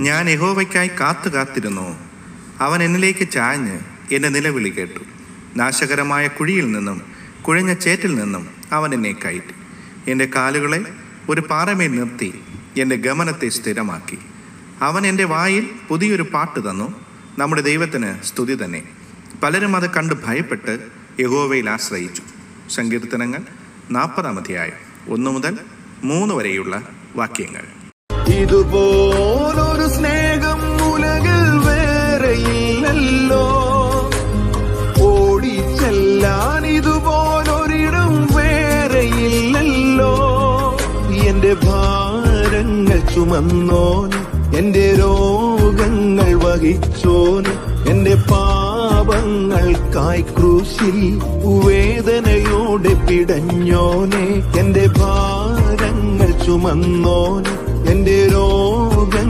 ഞാൻ യഹോവയ്ക്കായി കാത്തിരുന്നു. അവൻ എന്നിലേക്ക് ചാഞ്ഞ് എൻ്റെ നിലവിളി കേട്ടു. നാശകരമായ കുഴിയിൽ നിന്നും കുഴഞ്ഞ ചേറ്റിൽ നിന്നും അവൻ എന്നെ കയറ്റി. എൻ്റെ കാലുകളെ ഒരു പാറമേൽ നിർത്തി എൻ്റെ ഗമനത്തെ സ്ഥിരമാക്കി. അവൻ എൻ്റെ വായിൽ പുതിയൊരു പാട്ട് തന്നു. നമ്മുടെ ദൈവത്തിന് സ്തുതി തന്നെ. പലരും അത് കണ്ട് ഭയപ്പെട്ട് യഹോവയിൽ ആശ്രയിച്ചു. സങ്കീർത്തനങ്ങൾ 40-ാം അധ്യായം 1 മുതൽ 3 വരെയുള്ള വാക്യങ്ങൾ. ഇതുപോലൊരു സ്നേഹം ഉലകിൽ വേറെയില്ലല്ലോ, ഓടിച്ചെല്ലാൻ ഇതുപോലൊരിടം വേറെയില്ലല്ലോ. എന്റെ ഭാരങ്ങൾ ചുമന്നോൻ, എന്റെ രോഗങ്ങൾ വഹിച്ചോൻ, എന്റെ പാപങ്ങൾക്കായി ക്രൂശിൽ വേദനയോടെ പിടഞ്ഞോനെ. എന്റെ ഭാരങ്ങൾ ചുമന്നോൻ, എന്റെ രോഗങ്ങൾ